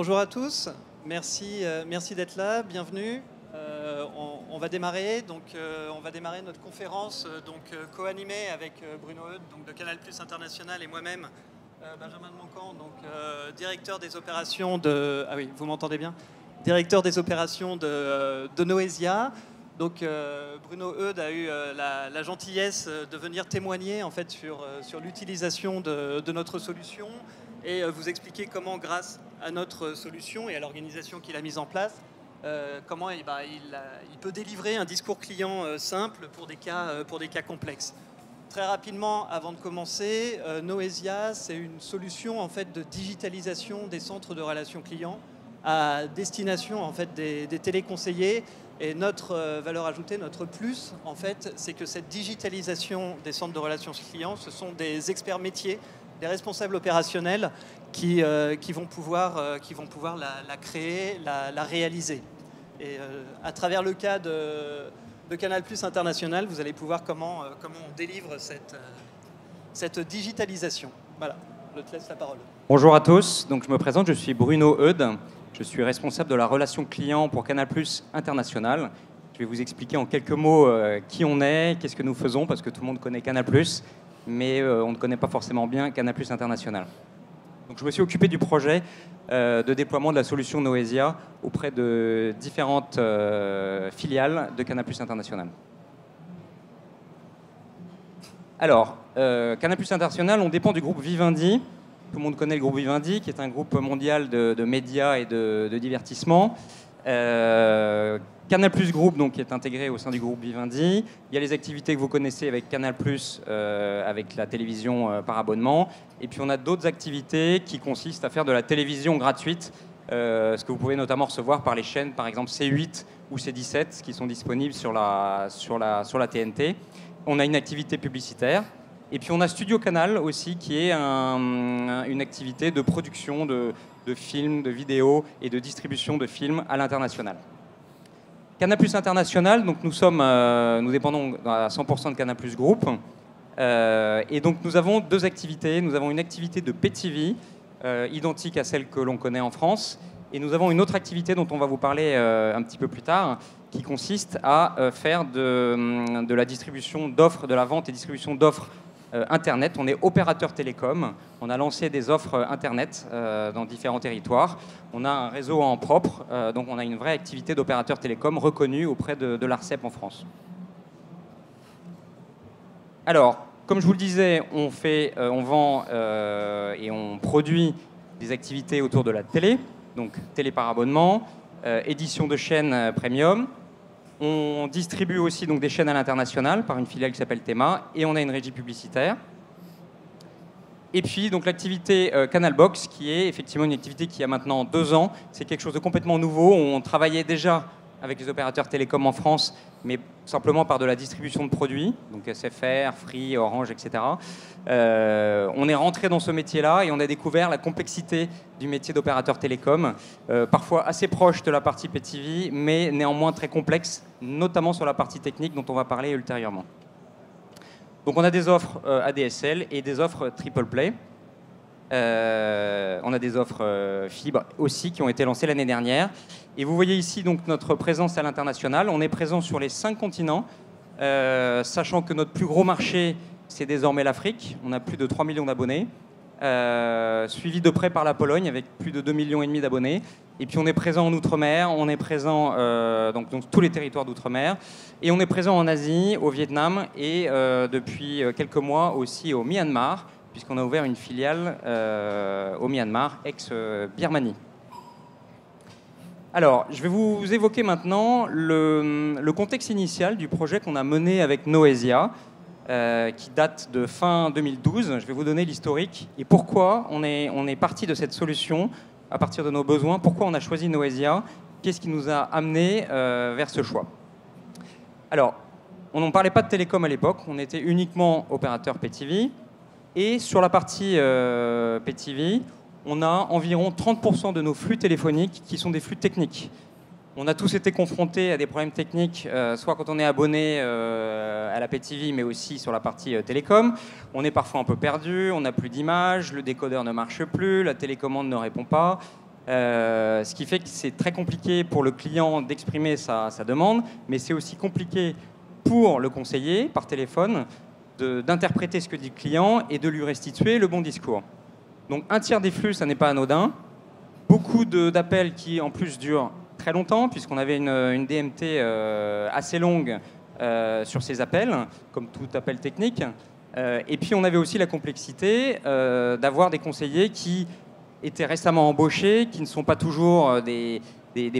Bonjour à tous, merci d'être là, bienvenue. On va démarrer, on va démarrer notre conférence co-animée avec Bruno Eudes de Canal+ International et moi-même, Benjamin de Moncan, directeur des opérations de... Ah oui, vous m'entendez bien? Directeur des opérations de Noesia. Bruno Eudes a eu la gentillesse de venir témoigner en fait sur l'utilisation de notre solution et vous expliquer comment, grâce à notre solution et à l'organisation qu'il a mise en place, comment il peut délivrer un discours client simple pour des cas complexes. Très rapidement, avant de commencer, Noesia, c'est une solution en fait de digitalisation des centres de relations clients à destination en fait des téléconseillers. Et notre valeur ajoutée, notre plus, en fait, c'est que cette digitalisation des centres de relations clients, ce sont des experts métiers, des responsables opérationnels qui vont pouvoir la créer, la réaliser. Et à travers le cas de Canal+ International, vous allez pouvoir comment on délivre cette digitalisation. Voilà, je te laisse la parole. Bonjour à tous, donc je me présente, je suis Bruno Eudes. Je suis responsable de la relation client pour Canal+ International. Je vais vous expliquer en quelques mots qui on est, qu'est-ce que nous faisons, parce que tout le monde connaît Canal+, mais on ne connaît pas forcément bien Canal+ International. Donc, je me suis occupé du projet de déploiement de la solution Noesia auprès de différentes filiales de Canal+ International. Alors, Canal+ International, on dépend du groupe Vivendi. Tout le monde connaît le groupe Vivendi, qui est un groupe mondial de médias et de divertissement. Canal+ Group, donc, qui est intégré au sein du groupe Vivendi. Il y a les activités que vous connaissez avec Canal+, avec la télévision par abonnement. Et puis, on a d'autres activités qui consistent à faire de la télévision gratuite, ce que vous pouvez notamment recevoir par les chaînes, par exemple C8 ou C17, qui sont disponibles sur la TNT. On a une activité publicitaire. Et puis on a Studio Canal aussi, qui est une activité de production de films, de vidéos et de distribution de films à l'international. Canal+ International, donc nous dépendons à 100% de Canal+ Group. Et donc nous avons deux activités. Nous avons une activité de Pay TV, identique à celle que l'on connaît en France. Et nous avons une autre activité dont on va vous parler un petit peu plus tard, qui consiste à faire de la distribution d'offres, de la vente et distribution d'offres Internet. On est opérateur télécom. On a lancé des offres Internet dans différents territoires. On a un réseau en propre, donc on a une vraie activité d'opérateur télécom reconnue auprès de l'ARCEP en France. Alors, comme je vous le disais, on vend et on produit des activités autour de la télé, donc télé par abonnement, édition de chaînes premium. On distribue aussi donc des chaînes à l'international par une filiale qui s'appelle Thema, et on a une régie publicitaire. Et puis donc l'activité Canalbox, qui est effectivement une activité qui a maintenant 2 ans. C'est quelque chose de complètement nouveau. On travaillait déjà avec les opérateurs télécoms en France, mais simplement par de la distribution de produits, donc SFR, Free, Orange, etc. On est rentré dans ce métier-là et on a découvert la complexité du métier d'opérateur télécom, parfois assez proche de la partie Pay TV, mais néanmoins très complexe, notamment sur la partie technique dont on va parler ultérieurement. Donc on a des offres ADSL et des offres triple play. On a des offres fibre aussi qui ont été lancées l'année dernière. Et vous voyez ici donc notre présence à l'international. On est présent sur les 5 continents, sachant que notre plus gros marché, c'est désormais l'Afrique. On a plus de 3 millions d'abonnés, suivi de près par la Pologne avec plus de 2,5 millions d'abonnés. Et puis on est présent en Outre-mer, on est présent donc tous les territoires d'Outre-mer. Et on est présent en Asie, au Vietnam et depuis quelques mois aussi au Myanmar, puisqu'on a ouvert une filiale au Myanmar, ex-Birmanie. Alors, je vais vous évoquer maintenant le contexte initial du projet qu'on a mené avec Noesia, qui date de fin 2012. Je vais vous donner l'historique et pourquoi on est parti de cette solution à partir de nos besoins, pourquoi on a choisi Noesia, qu'est-ce qui nous a amené vers ce choix. Alors, on n'en parlait pas de télécom à l'époque, on était uniquement opérateur Pay TV. Et sur la partie Pay TV, on a environ 30% de nos flux téléphoniques qui sont des flux techniques. On a tous été confrontés à des problèmes techniques, soit quand on est abonné à la Pay TV, mais aussi sur la partie télécom. On est parfois un peu perdu, on n'a plus d'image, le décodeur ne marche plus, la télécommande ne répond pas. Ce qui fait que c'est très compliqué pour le client d'exprimer sa demande, mais c'est aussi compliqué pour le conseiller, par téléphone, d'interpréter ce que dit le client et de lui restituer le bon discours. Donc un tiers des flux, ça n'est pas anodin. Beaucoup d'appels qui en plus durent très longtemps, puisqu'on avait une DMT assez longue sur ces appels, comme tout appel technique. Et puis on avait aussi la complexité d'avoir des conseillers qui étaient récemment embauchés, qui ne sont pas toujours des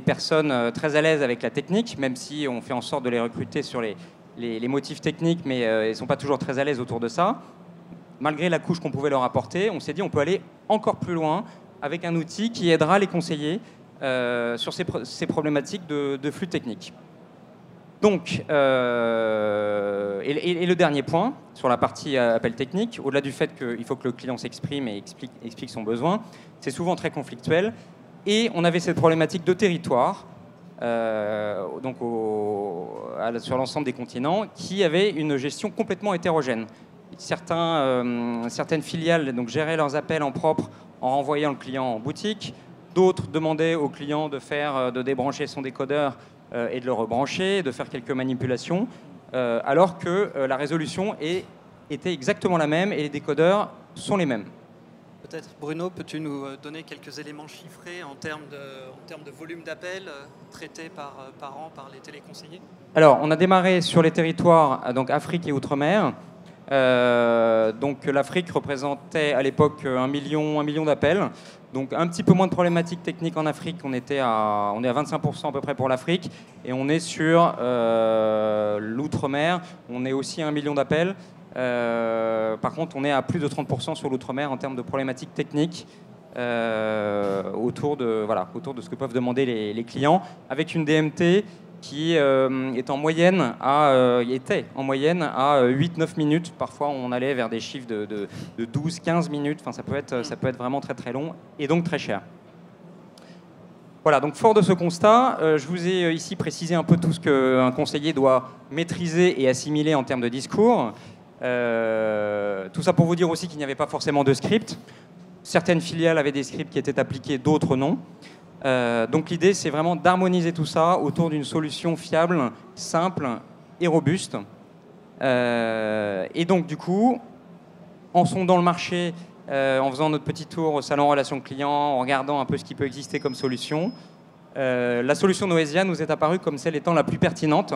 personnes très à l'aise avec la technique, même si on fait en sorte de les recruter sur les motifs techniques, mais ils ne sont pas toujours très à l'aise autour de ça. Malgré la couche qu'on pouvait leur apporter, on s'est dit on peut aller encore plus loin avec un outil qui aidera les conseillers sur ces problématiques de flux techniques. Donc, et le dernier point, sur la partie appel technique, au-delà du fait qu'il faut que le client s'exprime et explique son besoin, c'est souvent très conflictuel. Et on avait cette problématique de territoire, donc sur l'ensemble des continents, qui avait une gestion complètement hétérogène. Certaines filiales donc, géraient leurs appels en propre en renvoyant le client en boutique. D'autres demandaient au client de débrancher son décodeur et de le rebrancher, de faire quelques manipulations, alors que la résolution était exactement la même et les décodeurs sont les mêmes. Peut-être, Bruno, peux-tu nous donner quelques éléments chiffrés en termes de volume d'appels traités par an par les téléconseillers? Alors, on a démarré sur les territoires, donc Afrique et Outre-mer. Donc l'Afrique représentait à l'époque 1 million d'appels. Donc un petit peu moins de problématiques techniques en Afrique. On est à 25% à peu près pour l'Afrique. Et on est sur l'Outre-mer. On est aussi à 1 million d'appels. Par contre, on est à plus de 30% sur l'Outre-mer en termes de problématiques techniques autour de ce que peuvent demander les clients, avec une DMT qui était en moyenne à 8-9 minutes. Parfois, on allait vers des chiffres de 12-15 minutes. Enfin, ça peut être vraiment très très long et donc très cher. Voilà, donc fort de ce constat, je vous ai ici précisé un peu tout ce qu'un conseiller doit maîtriser et assimiler en termes de discours. Tout ça pour vous dire aussi qu'il n'y avait pas forcément de script. Certaines filiales avaient des scripts qui étaient appliqués, d'autres non. Donc l'idée, c'est vraiment d'harmoniser tout ça autour d'une solution fiable, simple et robuste. Et donc du coup, en sondant le marché, en faisant notre petit tour au salon Relations Clients, en regardant un peu ce qui peut exister comme solution, la solution Noesia nous est apparue comme celle étant la plus pertinente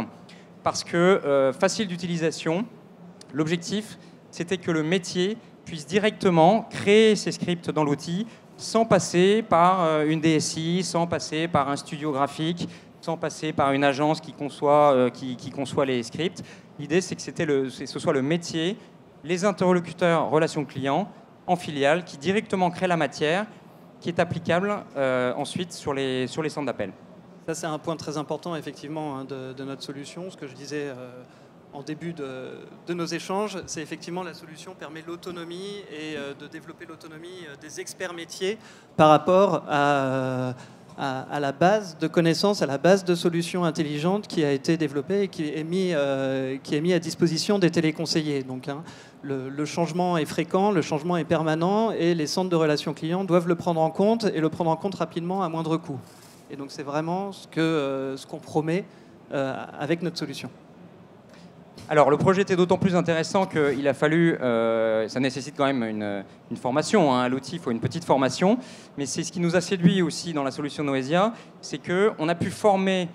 parce que facile d'utilisation. L'objectif, c'était que le métier puisse directement créer ses scripts dans l'outil sans passer par une DSI, sans passer par un studio graphique, sans passer par une agence qui conçoit les scripts. L'idée, c'est que ce soit le métier, les interlocuteurs relations clients en filiale qui directement créent la matière qui est applicable ensuite sur les centres d'appel. Ça, c'est un point très important, effectivement, hein, de notre solution. Ce que je disais en début de nos échanges, c'est effectivement la solution permet l'autonomie et de développer l'autonomie des experts métiers par rapport à la base de connaissances, à la base de solutions intelligentes qui a été développée et qui est mis à disposition des téléconseillers. Donc, hein, le changement est fréquent, le changement est permanent et les centres de relations clients doivent le prendre en compte et le prendre en compte rapidement à moindre coût. Et donc c'est vraiment ce qu'on promet avec notre solution. Alors le projet était d'autant plus intéressant qu'il a fallu, ça nécessite quand même une formation, hein, à l'outil il faut une petite formation, mais c'est ce qui nous a séduit aussi dans la solution Noesia, c'est qu'on a pu former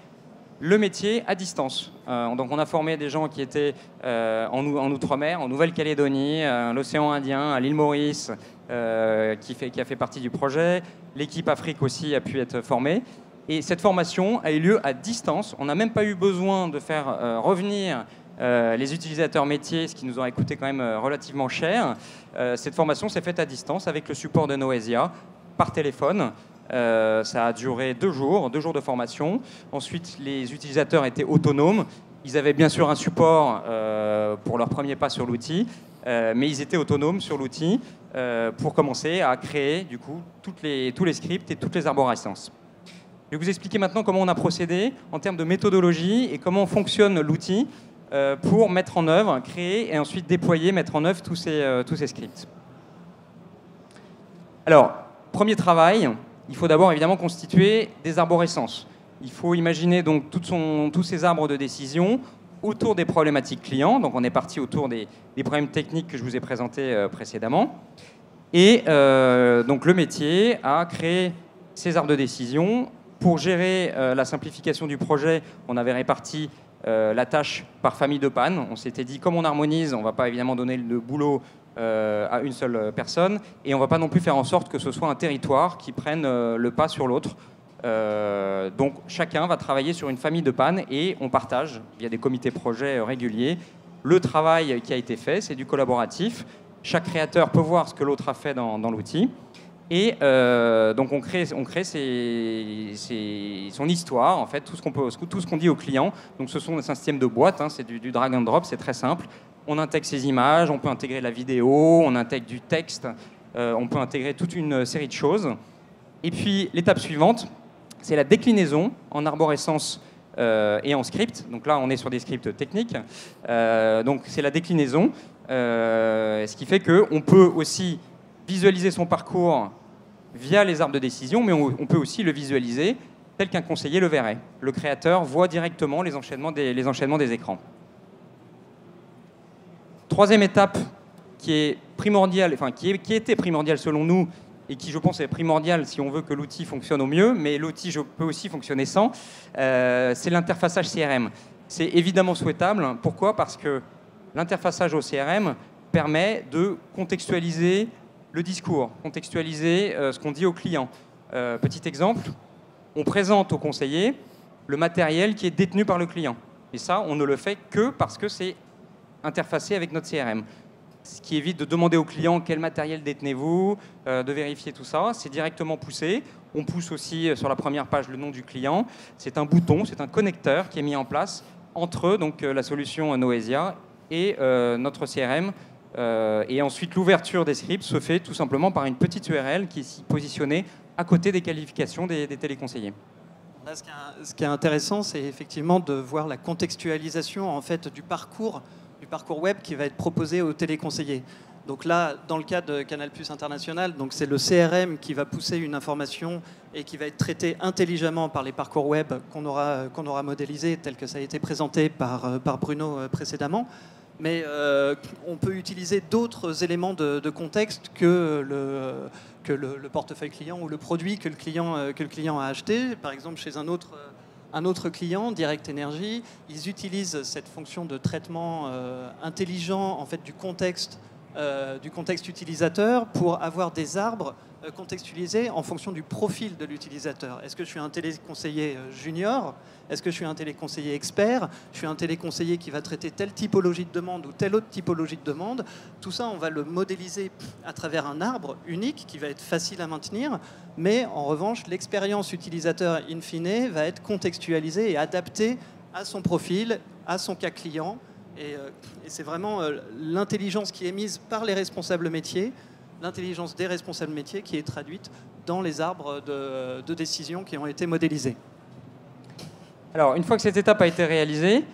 le métier à distance. Donc on a formé des gens qui étaient en Outre-mer, en Nouvelle-Calédonie, l'océan Indien, à l'île Maurice, qui a fait partie du projet. L'équipe Afrique aussi a pu être formée. Et cette formation a eu lieu à distance. On n'a même pas eu besoin de faire revenir les utilisateurs métiers, ce qui nous aurait coûté quand même relativement cher. Cette formation s'est faite à distance avec le support de Noesia par téléphone. Ça a duré 2 jours de formation. Ensuite, les utilisateurs étaient autonomes. Ils avaient bien sûr un support pour leur premier pas sur l'outil, mais ils étaient autonomes sur l'outil pour commencer à créer du coup tous les scripts et toutes les arborescences. Je vais vous expliquer maintenant comment on a procédé en termes de méthodologie et comment fonctionne l'outil pour mettre en œuvre, créer et ensuite déployer, mettre en œuvre tous ces scripts. Alors, premier travail, il faut d'abord évidemment constituer des arborescences. Il faut imaginer donc tous ces arbres de décision autour des problématiques clients. Donc on est parti autour des problèmes techniques que je vous ai présentés précédemment. Et donc le métier a créé ces arbres de décision. Pour gérer la simplification du projet, on avait réparti la tâche par famille de panne. On s'était dit, comme on harmonise, on ne va pas évidemment donner le boulot à une seule personne, et on ne va pas non plus faire en sorte que ce soit un territoire qui prenne le pas sur l'autre. Donc chacun va travailler sur une famille de panne et on partage, via des comités projets réguliers, le travail qui a été fait, c'est du collaboratif. Chaque créateur peut voir ce que l'autre a fait dans l'outil. Et donc on crée son histoire, en fait, tout ce qu'on dit au client. Donc c'est un système de boîte, hein, c'est du drag and drop, c'est très simple. On intègre ces images, on peut intégrer la vidéo, on intègre du texte, on peut intégrer toute une série de choses. Et puis l'étape suivante, c'est la déclinaison en arborescence et en script. Donc là, on est sur des scripts techniques. Donc c'est la déclinaison, ce qui fait qu'on peut aussi visualiser son parcours via les arbres de décision, mais on peut aussi le visualiser tel qu'un conseiller le verrait. Le créateur voit directement les enchaînements des écrans. Troisième étape qui est primordiale, enfin qui était primordiale selon nous, et qui, je pense, est primordiale si on veut que l'outil fonctionne au mieux, mais l'outil peut aussi fonctionner sans, c'est l'interfaçage CRM. C'est évidemment souhaitable. Pourquoi ? Parce que l'interfaçage au CRM permet de contextualiser le discours, contextualiser ce qu'on dit au client. Petit exemple, on présente au conseiller le matériel qui est détenu par le client. Et ça, on ne le fait que parce que c'est interfacé avec notre CRM. Ce qui évite de demander au client quel matériel détenez-vous, de vérifier tout ça. C'est directement poussé. On pousse aussi sur la première page le nom du client. C'est un bouton, c'est un connecteur qui est mis en place entre donc, la solution Noesia et notre CRM. Et ensuite, l'ouverture des scripts se fait tout simplement par une petite URL qui est positionnée à côté des qualifications des téléconseillers. Là, ce qui est intéressant, c'est effectivement de voir la contextualisation en fait, du parcours web qui va être proposé aux téléconseillers. Donc là, dans le cas de Canal+ International, c'est le CRM qui va pousser une information et qui va être traité intelligemment par les parcours web qu'on aura modélisés, tel que ça a été présenté par Bruno précédemment. Mais on peut utiliser d'autres éléments de contexte que le portefeuille client ou le produit que le client a acheté. Par exemple, chez un autre client, Direct Energy, ils utilisent cette fonction de traitement intelligent en fait, du contexte utilisateur pour avoir des arbres contextualisés en fonction du profil de l'utilisateur. Est-ce que je suis un téléconseiller junior ? Est-ce que je suis un téléconseiller expert ? Je suis un téléconseiller qui va traiter telle typologie de demande ou telle autre typologie de demande. Tout ça, on va le modéliser à travers un arbre unique qui va être facile à maintenir. Mais en revanche, l'expérience utilisateur in fine va être contextualisée et adaptée à son profil, à son cas client. Et c'est vraiment l'intelligence qui est mise par les responsables métiers, l'intelligence des responsables métiers qui est traduite dans les arbres de décision qui ont été modélisés. Alors, une fois que cette étape a été réalisée,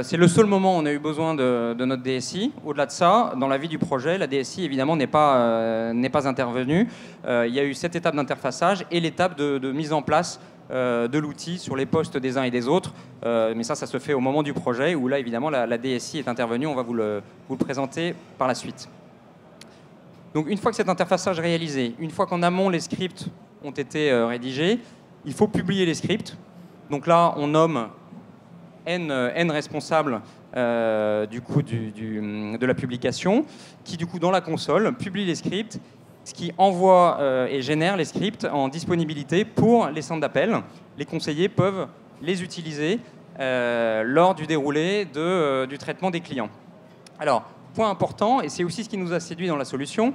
c'est le seul moment où on a eu besoin de notre DSI. Au-delà de ça, dans la vie du projet, la DSI, évidemment, n'est pas intervenue. Il y a eu cette étape d'interfaçage et l'étape de mise en place de l'outil sur les postes des uns et des autres. Mais ça se fait au moment du projet où là, évidemment, la DSI est intervenue. On va vous le présenter par la suite. Donc, une fois que cet interfaçage est réalisé, une fois qu'en amont, les scripts ont été rédigés, il faut publier les scripts. Donc là, on nomme N responsables du coup, de la publication, qui du coup, dans la console, publie les scripts, ce qui envoie et génère les scripts en disponibilité pour les centres d'appel. Les conseillers peuvent les utiliser lors du déroulé du traitement des clients. Alors, point important, et c'est aussi ce qui nous a séduit dans la solution,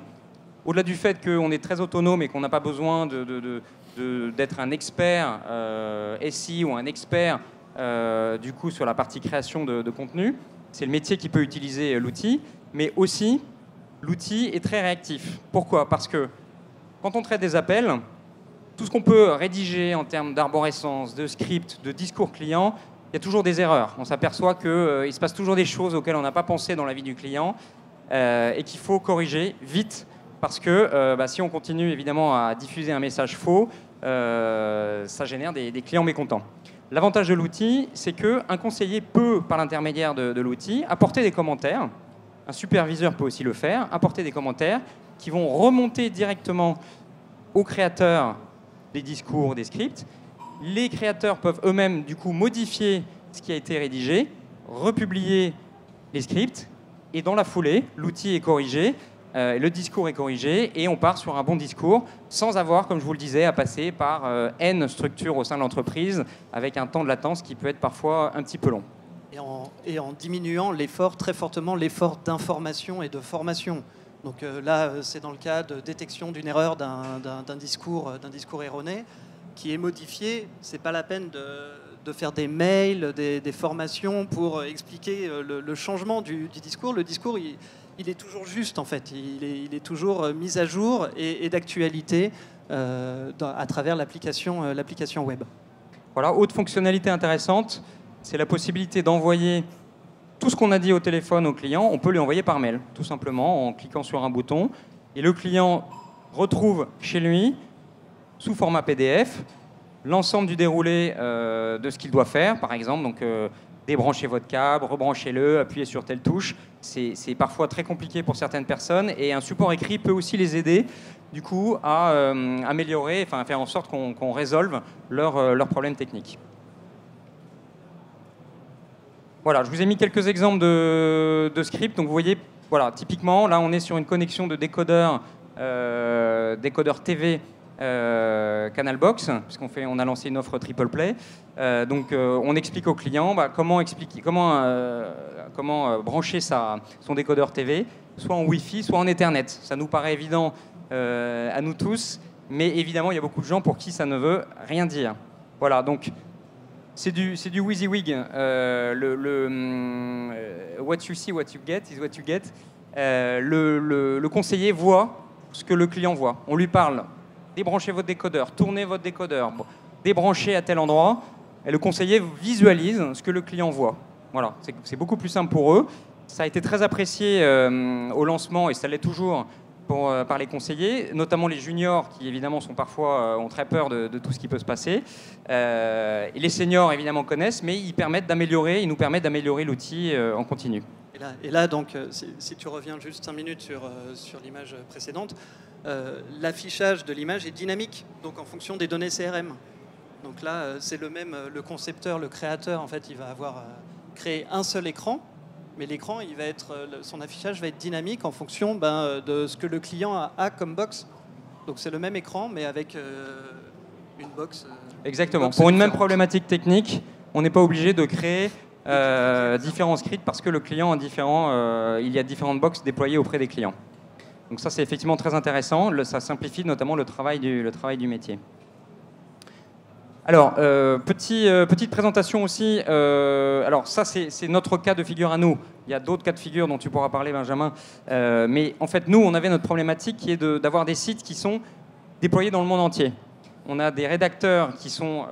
au-delà du fait qu'on est très autonome et qu'on n'a pas besoin d'être un expert SI ou un expert du coup sur la partie création de contenu, c'est le métier qui peut utiliser l'outil, mais aussi l'outil est très réactif. Pourquoi ? Parce que quand on traite des appels, tout ce qu'on peut rédiger en termes d'arborescence, de script, de discours client, il y a toujours des erreurs. On s'aperçoit qu'il se passe toujours des choses auxquelles on n'a pas pensé dans la vie du client et qu'il faut corriger vite parce que si on continue évidemment à diffuser un message faux, ça génère des clients mécontents. L'avantage de l'outil, c'est qu'un conseiller peut, par l'intermédiaire de l'outil, apporter des commentaires. Un superviseur peut aussi le faire, apporter des commentaires qui vont remonter directement aux créateurs des discours, des scripts. Les créateurs peuvent eux-mêmes, du coup, modifier ce qui a été rédigé, republier les scripts, et dans la foulée, l'outil est corrigé, le discours est corrigé, et on part sur un bon discours, sans avoir, comme je vous le disais, à passer par N structures au sein de l'entreprise, avec un temps de latence qui peut être parfois un petit peu long. Et en diminuant l'effort, très fortement l'effort d'information et de formation. Donc là, c'est dans le cas de détection d'une erreur d'un discours erroné qui est modifié. C'est pas la peine de faire des mails, des formations pour expliquer le changement du discours. Le discours, il est toujours juste, en fait. Il est toujours mis à jour et d'actualité à travers l'application web. Voilà, autre fonctionnalité intéressante, c'est la possibilité d'envoyer tout ce qu'on a dit au téléphone au client, on peut lui envoyer par mail, tout simplement, en cliquant sur un bouton. Et le client retrouve chez lui, sous format PDF, l'ensemble du déroulé de ce qu'il doit faire. Par exemple, donc, débranchez votre câble, rebranchez-le, appuyez sur telle touche. C'est parfois très compliqué pour certaines personnes. Et un support écrit peut aussi les aider, du coup, à améliorer, enfin, à faire en sorte qu'on résolve leurs problèmes techniques. Voilà, je vous ai mis quelques exemples de scripts. Donc vous voyez, voilà, typiquement, là on est sur une connexion de décodeur TV Canal Box, puisqu'on a lancé une offre triple play. Donc on explique au client comment brancher son décodeur TV, soit en Wi-Fi, soit en Ethernet. Ça nous paraît évident à nous tous, mais évidemment il y a beaucoup de gens pour qui ça ne veut rien dire. Voilà, donc c'est du WYSIWYG. What you see, what you get is what you get. Le conseiller voit ce que le client voit. On lui parle, débranchez votre décodeur, tournez votre décodeur, débranchez à tel endroit. Et le conseiller visualise ce que le client voit. Voilà, c'est beaucoup plus simple pour eux. Ça a été très apprécié au lancement et ça l'est toujours par les conseillers, notamment les juniors qui évidemment sont parfois ont très peur de tout ce qui peut se passer. Et les seniors évidemment connaissent, mais ils nous permettent d'améliorer l'outil en continu. Et là donc, si tu reviens juste 5 minutes sur l'image précédente, l'affichage de l'image est dynamique, donc en fonction des données CRM. Donc là, c'est le concepteur, le créateur, en fait, il va avoir créé un seul écran. Mais l'écran, son affichage va être dynamique en fonction de ce que le client a comme box. Donc c'est le même écran, mais avec une box. Exactement. Pour une même problématique technique, on n'est pas obligé de créer différents scripts parce que le client il y a différentes boxes déployées auprès des clients. Donc ça, c'est effectivement très intéressant. Ça simplifie notamment le travail du métier. Alors, petite présentation aussi. Alors ça, c'est notre cas de figure à nous. Il y a d'autres cas de figure dont tu pourras parler, Benjamin. Mais en fait, nous, on avait notre problématique qui est d'avoir des sites qui sont déployés dans le monde entier. On a des rédacteurs qui sont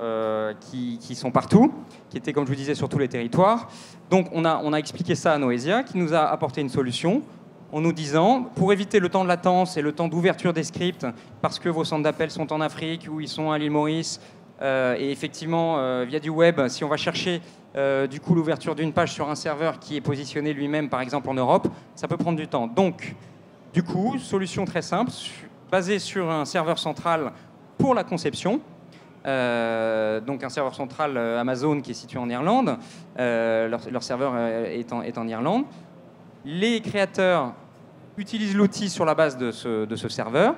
partout, qui étaient, comme je vous disais, sur tous les territoires. Donc, on a expliqué ça à Noesia, qui nous a apporté une solution en nous disant, pour éviter le temps de latence et le temps d'ouverture des scripts, parce que vos centres d'appel sont en Afrique ou ils sont à l'île Maurice, et effectivement, via du web, si on va chercher du coup l'ouverture d'une page sur un serveur qui est positionné lui-même, par exemple en Europe, ça peut prendre du temps. Donc, du coup, solution très simple, basée sur un serveur central pour la conception. Donc un serveur central Amazon qui est situé en Irlande. Leur serveur est en Irlande. Les créateurs utilisent l'outil sur la base de ce serveur.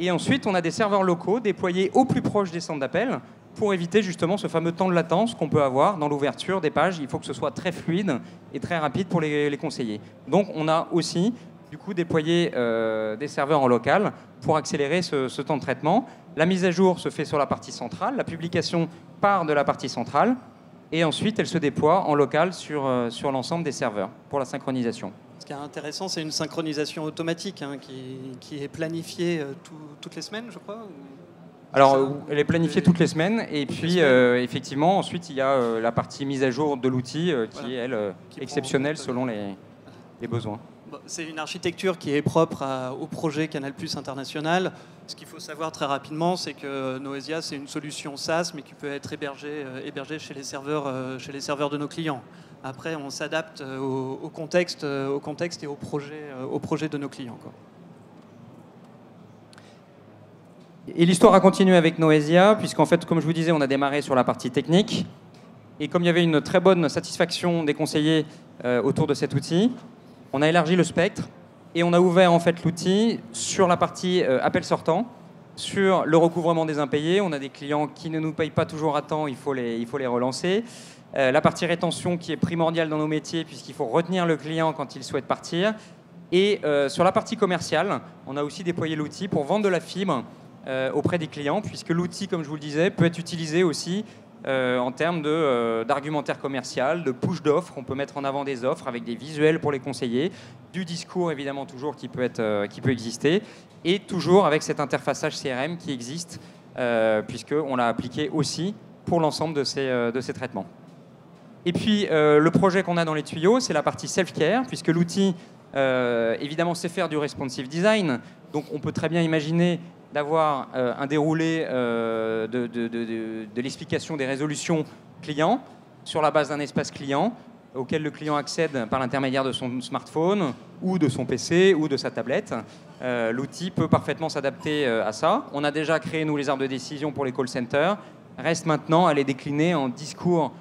Et ensuite, on a des serveurs locaux déployés au plus proche des centres d'appel pour éviter justement ce fameux temps de latence qu'on peut avoir dans l'ouverture des pages. Il faut que ce soit très fluide et très rapide pour les conseillers. Donc, on a aussi du coup déployé des serveurs en local pour accélérer ce temps de traitement. La mise à jour se fait sur la partie centrale, la publication part de la partie centrale et ensuite, elle se déploie en local sur l'ensemble des serveurs pour la synchronisation. Ce qui est intéressant, c'est une synchronisation automatique qui est planifiée toutes les semaines, je crois. Alors, elle est planifiée toutes les semaines. Et puis, effectivement, ensuite, il y a la partie mise à jour de l'outil qui est, elle, exceptionnelle selon les besoins. Bon, c'est une architecture qui est propre au projet Canal+ International. Ce qu'il faut savoir très rapidement, c'est que Noesia, c'est une solution SaaS, mais qui peut être hébergée chez les serveurs de nos clients. Après, on s'adapte au contexte et au projet de nos clients, quoi. Et l'histoire a continué avec Noesia, puisqu'en fait, comme je vous disais, on a démarré sur la partie technique. Et comme il y avait une très bonne satisfaction des conseillers autour de cet outil, on a élargi le spectre et on a ouvert en fait l'outil sur la partie appel sortant, sur le recouvrement des impayés. On a des clients qui ne nous payent pas toujours à temps, il faut les relancer. La partie rétention qui est primordiale dans nos métiers, puisqu'il faut retenir le client quand il souhaite partir. Et sur la partie commerciale, on a aussi déployé l'outil pour vendre de la fibre auprès des clients, puisque l'outil, comme je vous le disais, peut être utilisé aussi en termes d'argumentaire commercial, de push d'offres. On peut mettre en avant des offres avec des visuels pour les conseillers, du discours évidemment toujours qui peut exister, et toujours avec cette interfaçage CRM qui existe, puisqu'on l'a appliqué aussi pour l'ensemble de ces traitements. Et puis le projet qu'on a dans les tuyaux, c'est la partie self-care, puisque l'outil évidemment sait faire du responsive design, donc on peut très bien imaginer d'avoir un déroulé de l'explication des résolutions clients sur la base d'un espace client auquel le client accède par l'intermédiaire de son smartphone ou de son PC ou de sa tablette. L'outil peut parfaitement s'adapter à ça. On a déjà créé, nous, les arbres de décision pour les call centers. Reste maintenant à les décliner en discours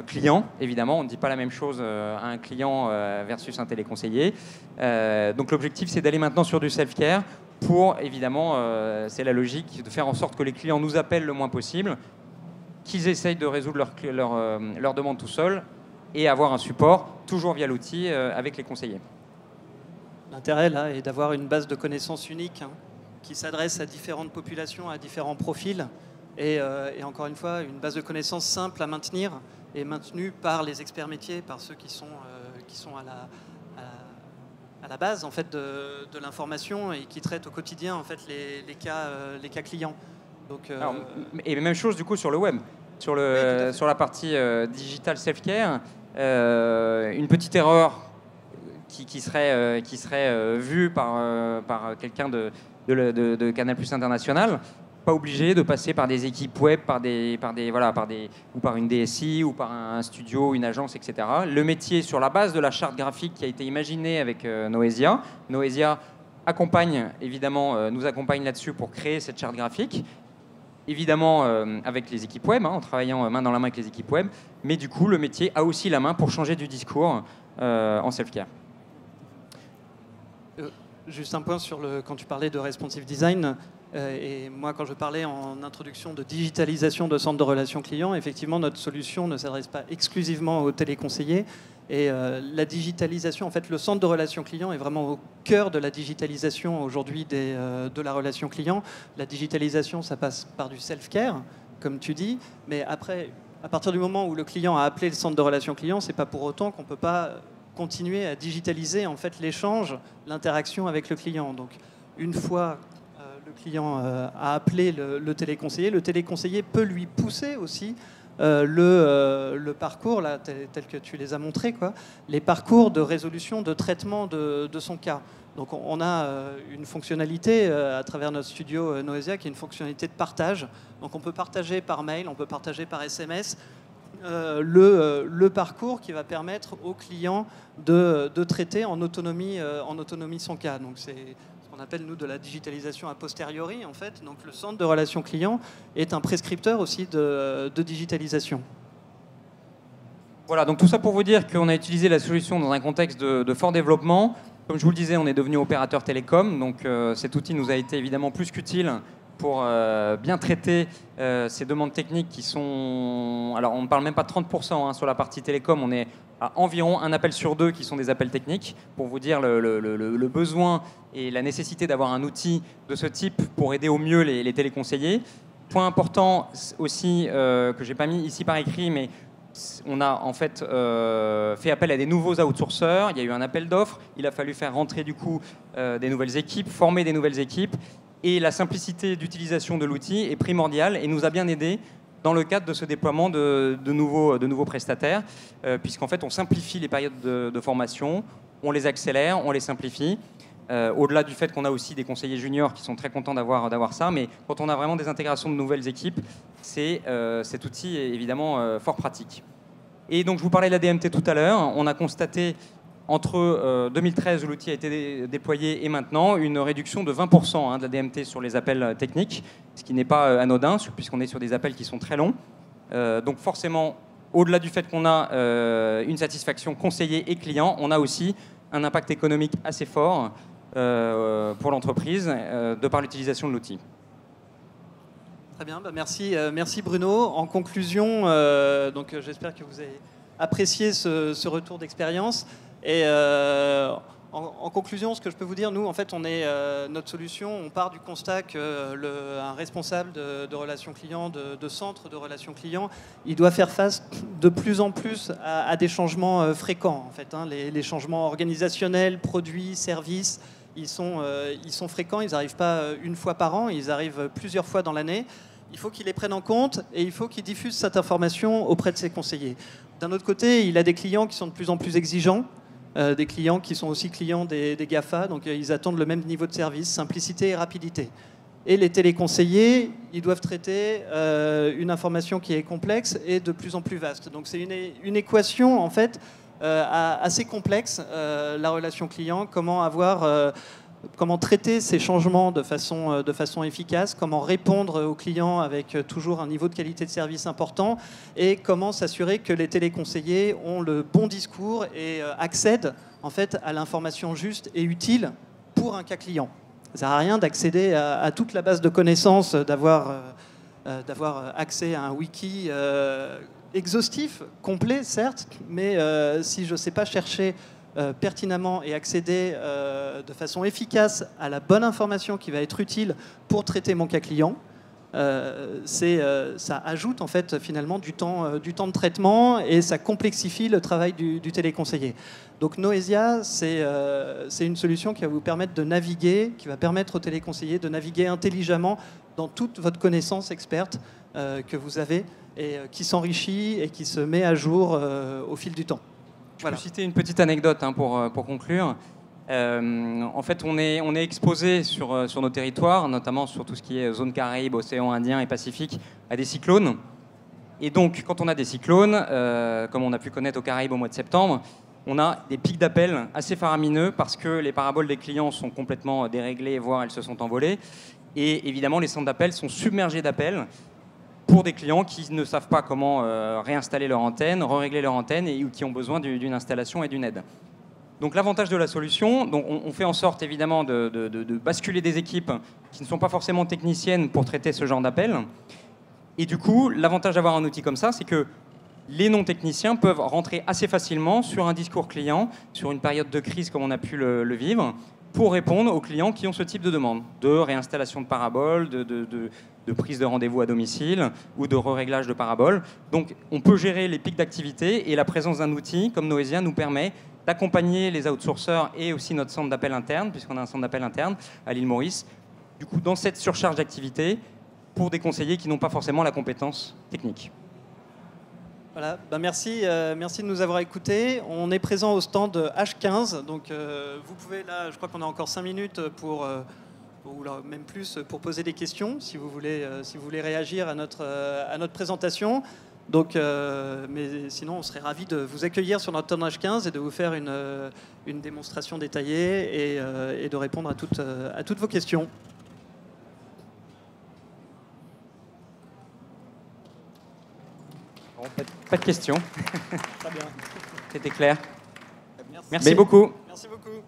client. Évidemment, on ne dit pas la même chose à un client versus un téléconseiller. Donc l'objectif, c'est d'aller maintenant sur du self-care pour, évidemment, c'est la logique, de faire en sorte que les clients nous appellent le moins possible, qu'ils essayent de résoudre leur demande tout seuls et avoir un support, toujours via l'outil, avec les conseillers. L'intérêt, là, est d'avoir une base de connaissances unique, hein, qui s'adresse à différentes populations, à différents profils, et encore une fois, une base de connaissances simple à maintenir et maintenue par les experts métiers, par ceux qui sont à la base en fait, de l'information et qui traitent au quotidien en fait, les cas clients. Donc, et même chose du coup sur le web, sur la partie digital self-care, une petite erreur qui serait vue par quelqu'un de Canal+ International, pas obligé de passer par des équipes web, ou par une DSI, ou par un studio, une agence, etc. Le métier, sur la base de la charte graphique qui a été imaginée avec Noesia. Noesia nous accompagne là-dessus pour créer cette charte graphique. Évidemment, avec les équipes web, en travaillant main dans la main avec les équipes web. Mais du coup, le métier a aussi la main pour changer du discours en self-care. Juste un point quand tu parlais de responsive design, et moi quand je parlais en introduction de digitalisation de centres de relations clients, effectivement notre solution ne s'adresse pas exclusivement aux téléconseillers, et la digitalisation, en fait le centre de relations clients est vraiment au cœur de la digitalisation aujourd'hui de la relation client. La digitalisation, ça passe par du self-care, comme tu dis, mais après, à partir du moment où le client a appelé le centre de relations clients, c'est pas pour autant qu'on peut pas continuer à digitaliser en fait l'échange, l'interaction avec le client. Donc une fois le client a appelé le téléconseiller peut lui pousser aussi le parcours là, tel que tu les as montrés, quoi, les parcours de résolution, de traitement de son cas. Donc on a une fonctionnalité à travers notre studio Noesia qui est une fonctionnalité de partage. Donc on peut partager par mail, on peut partager par SMS le parcours qui va permettre au client de traiter en autonomie son cas. Donc c'est ce qu'on appelle nous de la digitalisation a posteriori en fait. Donc le centre de relations clients est un prescripteur aussi de digitalisation. Voilà, donc tout ça pour vous dire qu'on a utilisé la solution dans un contexte de fort développement. Comme je vous le disais, on est devenu opérateur télécom, donc cet outil nous a été évidemment plus qu'utile pour bien traiter ces demandes techniques qui sont... Alors on ne parle même pas de 30% sur la partie télécom, on est à environ un appel sur deux qui sont des appels techniques, pour vous dire le besoin et la nécessité d'avoir un outil de ce type pour aider au mieux les téléconseillers. Point important aussi que je n'ai pas mis ici par écrit, mais on a en fait fait appel à des nouveaux outsourceurs, il y a eu un appel d'offres, il a fallu faire rentrer du coup des nouvelles équipes, former des nouvelles équipes. Et la simplicité d'utilisation de l'outil est primordiale et nous a bien aidé dans le cadre de ce déploiement de nouveaux prestataires, puisqu'en fait on simplifie les périodes de formation, on les accélère, on les simplifie. Au-delà du fait qu'on a aussi des conseillers juniors qui sont très contents d'avoir ça, mais quand on a vraiment des intégrations de nouvelles équipes, cet outil est évidemment fort pratique. Et donc je vous parlais de la DMT tout à l'heure, on a constaté entre 2013 où l'outil a été déployé et maintenant une réduction de 20% de la DMT sur les appels techniques, ce qui n'est pas anodin puisqu'on est sur des appels qui sont très longs. Donc forcément, au-delà du fait qu'on a une satisfaction conseiller et client, on a aussi un impact économique assez fort pour l'entreprise de par l'utilisation de l'outil. Très bien, merci Bruno. En conclusion, donc j'espère que vous avez apprécié ce retour d'expérience. Et en conclusion, ce que je peux vous dire, nous, en fait, notre solution, on part du constat qu'un responsable de relations clients, de centre de relations clients, il doit faire face de plus en plus à des changements fréquents. En fait, les changements organisationnels, produits, services, ils sont fréquents, ils n'arrivent pas une fois par an, ils arrivent plusieurs fois dans l'année. Il faut qu'il les prenne en compte et il faut qu'il diffuse cette information auprès de ses conseillers. D'un autre côté, il a des clients qui sont de plus en plus exigeants, des clients qui sont aussi clients des GAFA, donc ils attendent le même niveau de service, simplicité et rapidité. Et les téléconseillers, ils doivent traiter une information qui est complexe et de plus en plus vaste. Donc c'est une équation, en fait, assez complexe, la relation client, comment traiter ces changements de façon efficace, comment répondre aux clients avec toujours un niveau de qualité de service important et comment s'assurer que les téléconseillers ont le bon discours et accèdent en fait à l'information juste et utile pour un cas client. Ça ne sert à rien d'accéder à toute la base de connaissances, d'avoir accès à un wiki exhaustif, complet certes, mais si je ne sais pas chercher pertinemment et accéder de façon efficace à la bonne information qui va être utile pour traiter mon cas client, ça ajoute en fait finalement du temps de traitement et ça complexifie le travail du téléconseiller. Donc Noesia, c'est une solution qui va vous permettre de naviguer, qui va permettre au téléconseiller de naviguer intelligemment dans toute votre connaissance experte que vous avez et qui s'enrichit et qui se met à jour au fil du temps. Je peux citer une petite anecdote pour conclure. En fait, on est exposé sur nos territoires, notamment sur tout ce qui est zone Caraïbe, océan Indien et Pacifique, à des cyclones. Et donc, quand on a des cyclones, comme on a pu connaître aux Caraïbes au mois de septembre, on a des pics d'appels assez faramineux parce que les paraboles des clients sont complètement déréglées, voire elles se sont envolées. Et évidemment, les centres d'appels sont submergés d'appels pour des clients qui ne savent pas comment réinstaller leur antenne, régler leur antenne et qui ont besoin d'une installation et d'une aide. Donc l'avantage de la solution, donc on fait en sorte évidemment de basculer des équipes qui ne sont pas forcément techniciennes pour traiter ce genre d'appel. Et du coup, l'avantage d'avoir un outil comme ça, c'est que les non-techniciens peuvent rentrer assez facilement sur un discours client, sur une période de crise comme on a pu le vivre, pour répondre aux clients qui ont ce type de demande, de réinstallation de paraboles, de prise de rendez-vous à domicile ou de réglage de paraboles. Donc on peut gérer les pics d'activité et la présence d'un outil comme Noesia nous permet d'accompagner les outsourceurs et aussi notre centre d'appel interne, puisqu'on a un centre d'appel interne à l'île Maurice, du coup dans cette surcharge d'activité pour des conseillers qui n'ont pas forcément la compétence technique. Voilà, merci de nous avoir écoutés. On est présent au stand H15, donc vous pouvez là, je crois qu'on a encore 5 minutes ou même plus pour poser des questions si vous voulez réagir à notre présentation. Donc, mais sinon, on serait ravis de vous accueillir sur notre stand H15 et de vous faire une démonstration détaillée et de répondre à toutes vos questions. Pas de questions. Très bien. C'était clair. Merci beaucoup. Merci beaucoup.